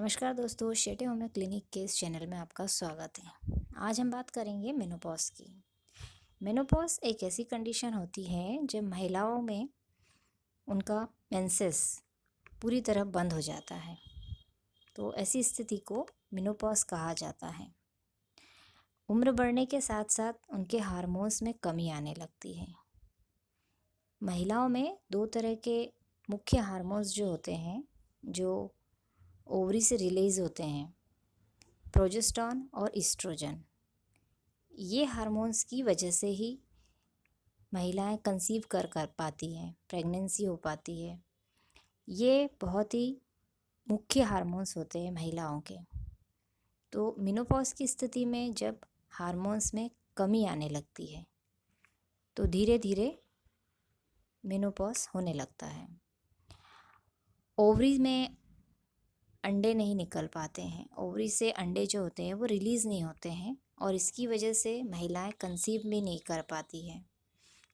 नमस्कार दोस्तों, Shete homeo clinic के इस चैनल में आपका स्वागत है। आज हम बात करेंगे मेनोपॉज की। मेनोपॉज एक ऐसी कंडीशन होती है जब महिलाओं में उनका मेंसेस पूरी तरह बंद हो जाता है, तो ऐसी स्थिति को मेनोपॉज कहा जाता है। उम्र बढ़ने के साथ साथ उनके हार्मोन्स में कमी आने लगती है। महिलाओं में दो तरह के मुख्य हार्मोन्स जो होते हैं, जो ओवरी से रिलीज होते हैं, प्रोजेस्टेरॉन और ईस्ट्रोजन। ये हार्मोन्स की वजह से ही महिलाएं कंसीव कर पाती हैं, प्रेगनेंसी हो पाती है। ये बहुत ही मुख्य हार्मोन्स होते हैं महिलाओं के। तो मेनोपॉज की स्थिति में जब हार्मोन्स में कमी आने लगती है तो धीरे धीरे मेनोपॉज होने लगता है। ओवरी में अंडे नहीं निकल पाते हैं, ओवरी से अंडे जो होते हैं वो रिलीज़ नहीं होते हैं और इसकी वजह से महिलाएं कंसीव भी नहीं कर पाती हैं।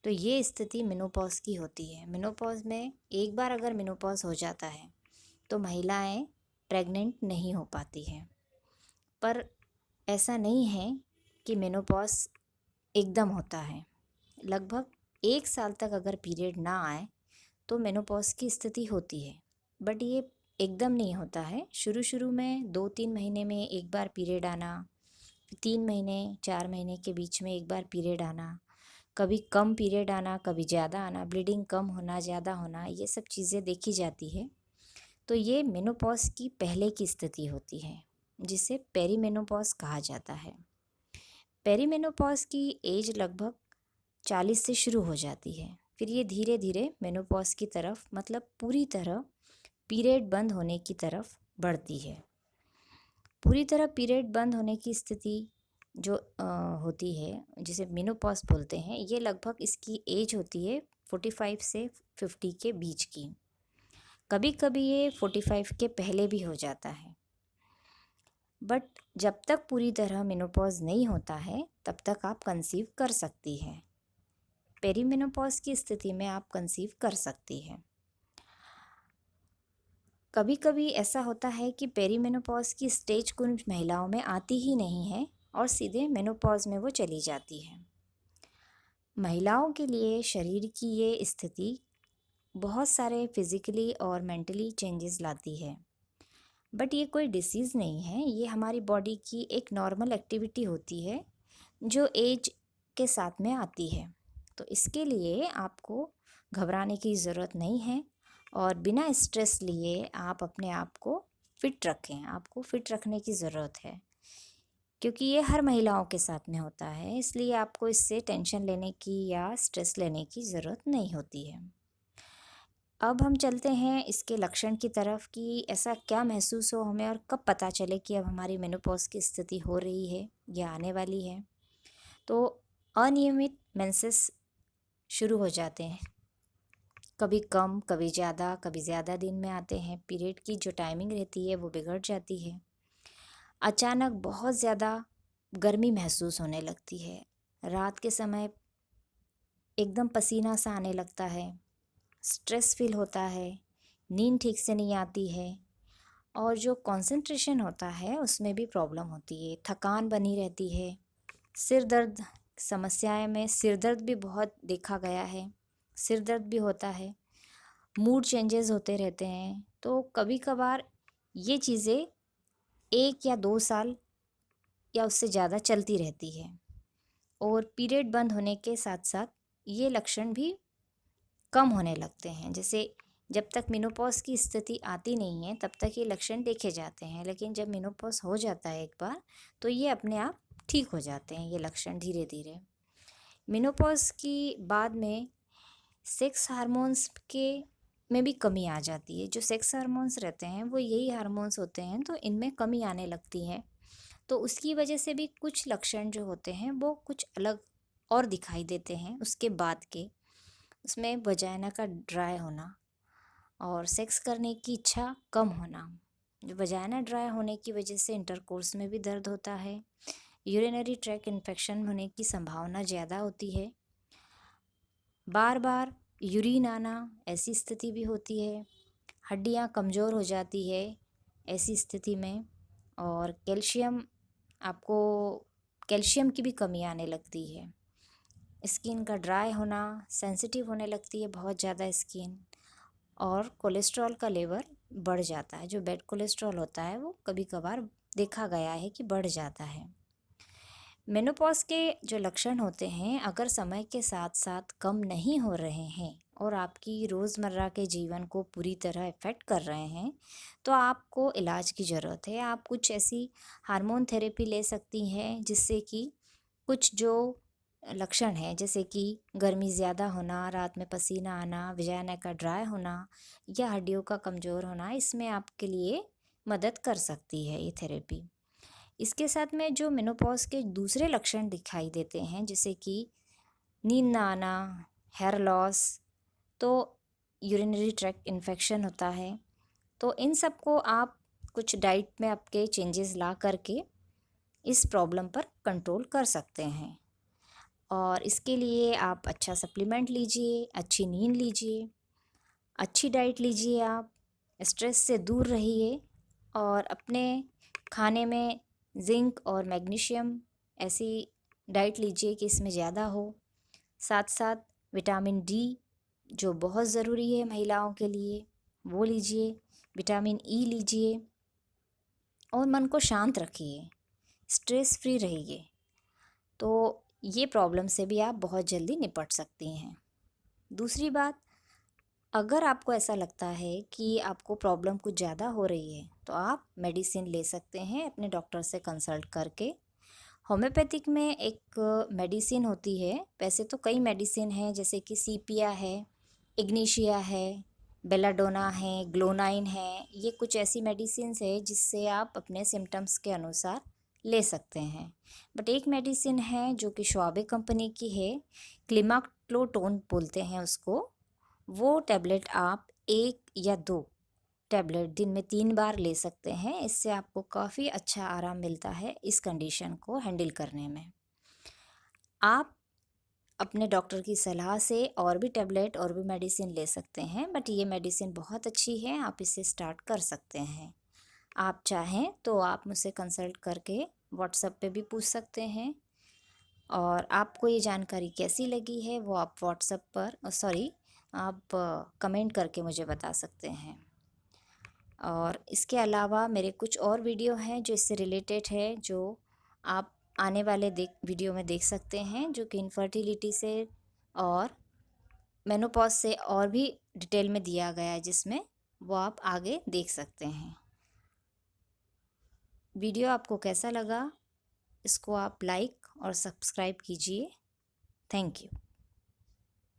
तो ये स्थिति मेनोपॉज की होती है। मेनोपॉज में एक बार अगर मेनोपॉज हो जाता है तो महिलाएं प्रेग्नेंट नहीं हो पाती हैं। पर ऐसा नहीं है कि मेनोपॉज एकदम होता है। लगभग 1 साल तक अगर पीरियड ना आए तो मेनोपॉज की स्थिति होती है, बट ये एकदम नहीं होता है। शुरू शुरू में 2-3 महीने में एक बार पीरियड आना, 3 महीने 4 महीने के बीच में एक बार पीरियड आना, कभी कम पीरियड आना, कभी ज़्यादा आना, ब्लीडिंग कम होना, ज़्यादा होना, ये सब चीज़ें देखी जाती है। तो ये मेनोपॉज की पहले की स्थिति होती है, जिसे पेरीमेनोपॉज कहा जाता है। पेरीमेनोपॉज की एज लगभग 40 से शुरू हो जाती है। फिर ये धीरे धीरे मेनोपॉज की तरफ, मतलब पूरी तरह पीरियड बंद होने की तरफ बढ़ती है। पूरी तरह पीरियड बंद होने की स्थिति जो होती है, जिसे मेनोपॉज बोलते हैं, ये लगभग इसकी एज होती है 45 से 50 के बीच की। कभी कभी ये 45 के पहले भी हो जाता है, बट जब तक पूरी तरह मेनोपॉज नहीं होता है तब तक आप कंसीव कर सकती हैं। पेरीमेनोपॉज की स्थिति में आप कंसीव कर सकती हैं। कभी कभी ऐसा होता है कि पेरीमेनोपॉज की स्टेज कुछ महिलाओं में आती ही नहीं है और सीधे मेनोपॉज में वो चली जाती है। महिलाओं के लिए शरीर की ये स्थिति बहुत सारे फिजिकली और मेंटली चेंजेस लाती है, बट ये कोई डिसीज़ नहीं है। ये हमारी बॉडी की एक नॉर्मल एक्टिविटी होती है जो एज के साथ में आती है। तो इसके लिए आपको घबराने की ज़रूरत नहीं है और बिना स्ट्रेस लिए आप अपने आप को फिट रखें। आपको फिट रखने की ज़रूरत है, क्योंकि ये हर महिलाओं के साथ में होता है। इसलिए आपको इससे टेंशन लेने की या स्ट्रेस लेने की ज़रूरत नहीं होती है। अब हम चलते हैं इसके लक्षण की तरफ कि ऐसा क्या महसूस हो हमें और कब पता चले कि अब हमारी मेनोपॉज की स्थिति हो रही है या आने वाली है। तो अनियमित मेंसेस शुरू हो जाते हैं, कभी कम, कभी ज़्यादा, कभी ज़्यादा दिन में आते हैं। पीरियड की जो टाइमिंग रहती है वो बिगड़ जाती है। अचानक बहुत ज़्यादा गर्मी महसूस होने लगती है। रात के समय एकदम पसीना सा आने लगता है, स्ट्रेस फील होता है, नींद ठीक से नहीं आती है और जो कंसंट्रेशन होता है उसमें भी प्रॉब्लम होती है। थकान बनी रहती है। सिर दर्द, समस्याएं में सिर दर्द भी बहुत देखा गया है। सिर दर्द भी होता है। मूड चेंजेस होते रहते हैं। तो कभी कभार ये चीज़ें 1 या 2 साल या उससे ज़्यादा चलती रहती है और पीरियड बंद होने के साथ साथ ये लक्षण भी कम होने लगते हैं। जैसे जब तक मेनोपॉज की स्थिति आती नहीं है तब तक ये लक्षण देखे जाते हैं, लेकिन जब मेनोपॉज हो जाता है एक बार तो ये अपने आप ठीक हो जाते हैं, ये लक्षण धीरे धीरे। मेनोपॉज की बाद में सेक्स हार्मोन्स के में भी कमी आ जाती है। जो सेक्स हार्मोन्स रहते हैं वो यही हार्मोन्स होते हैं, तो इनमें कमी आने लगती है। तो उसकी वजह से भी कुछ लक्षण जो होते हैं वो कुछ अलग और दिखाई देते हैं उसके बाद के। उसमें वजाइना का ड्राई होना और सेक्स करने की इच्छा कम होना। जो वजाइना ड्राई होने की वजह से इंटरकोर्स में भी दर्द होता है। यूरिनरी ट्रैक इन्फेक्शन होने की संभावना ज़्यादा होती है। बार बार यूरिन आना, ऐसी स्थिति भी होती है। हड्डियाँ कमज़ोर हो जाती है, ऐसी स्थिति में। और आपको कैल्शियम की भी कमी आने लगती है। स्किन का ड्राई होना, सेंसिटिव होने लगती है बहुत ज़्यादा स्किन। और कोलेस्ट्रॉल का लेवल बढ़ जाता है। जो बैड कोलेस्ट्रॉल होता है वो कभी कभार देखा गया है कि बढ़ जाता है। मेनोपॉज के जो लक्षण होते हैं, अगर समय के साथ साथ कम नहीं हो रहे हैं और आपकी रोज़मर्रा के जीवन को पूरी तरह इफ़ेक्ट कर रहे हैं, तो आपको इलाज की ज़रूरत है। आप कुछ ऐसी हार्मोन थेरेपी ले सकती हैं जिससे कि कुछ जो लक्षण हैं, जैसे कि गर्मी ज़्यादा होना, रात में पसीना आना, वजाइना का ड्राई होना या हड्डियों का कमज़ोर होना, इसमें आपके लिए मदद कर सकती है ये थेरेपी। इसके साथ में जो मेनोपॉज़ के दूसरे लक्षण दिखाई देते हैं, जैसे कि नींद ना आना, हेयर लॉस, तो यूरिनरी ट्रैक्ट इन्फेक्शन होता है। तो इन सब को आप कुछ डाइट में आपके चेंजेस ला करके इस प्रॉब्लम पर कंट्रोल कर सकते हैं। और इसके लिए आप अच्छा सप्लीमेंट लीजिए, अच्छी नींद लीजिए, अच्छी डाइट लीजिए, आप स्ट्रेस से दूर रहिए और अपने खाने में ज़िंक और मैग्नीशियम ऐसी डाइट लीजिए कि इसमें ज़्यादा हो। साथ साथ विटामिन डी जो बहुत ज़रूरी है महिलाओं के लिए, वो लीजिए। विटामिन ई लीजिए और मन को शांत रखिए, स्ट्रेस फ्री रहिए। तो ये प्रॉब्लम से भी आप बहुत जल्दी निपट सकती हैं। दूसरी बात, अगर आपको ऐसा लगता है कि आपको प्रॉब्लम कुछ ज़्यादा हो रही है, तो आप मेडिसिन ले सकते हैं अपने डॉक्टर से कंसल्ट करके। होम्योपैथिक में एक मेडिसिन होती है, वैसे तो कई मेडिसिन हैं, जैसे कि सीपिया है, इग्निशिया है, बेलाडोना है, ग्लोनाइन है। ये कुछ ऐसी मेडिसिन्स है जिससे आप अपने सिम्टम्स के अनुसार ले सकते हैं। बट एक मेडिसिन है जो कि श्वाबे कंपनी की है, क्लिमाक्लोटोन बोलते हैं उसको। वो टैबलेट आप 1 या 2 टैबलेट दिन में 3 बार ले सकते हैं। इससे आपको काफ़ी अच्छा आराम मिलता है इस कंडीशन को हैंडल करने में। आप अपने डॉक्टर की सलाह से और भी टैबलेट और भी मेडिसिन ले सकते हैं, बट ये मेडिसिन बहुत अच्छी है, आप इसे स्टार्ट कर सकते हैं। आप चाहें तो आप मुझसे कंसल्ट करके व्हाट्सएप पे भी पूछ सकते हैं। और आपको ये जानकारी कैसी लगी है वो आप व्हाट्सएप पर आप कमेंट करके मुझे बता सकते हैं। और इसके अलावा मेरे कुछ और वीडियो हैं जो इससे रिलेटेड है, जो आप आने वाले वीडियो में देख सकते हैं, जो कि इनफर्टिलिटी से और मेनोपॉज से और भी डिटेल में दिया गया है, जिसमें वो आप आगे देख सकते हैं। वीडियो आपको कैसा लगा, इसको आप लाइक और सब्सक्राइब कीजिए। Thank you.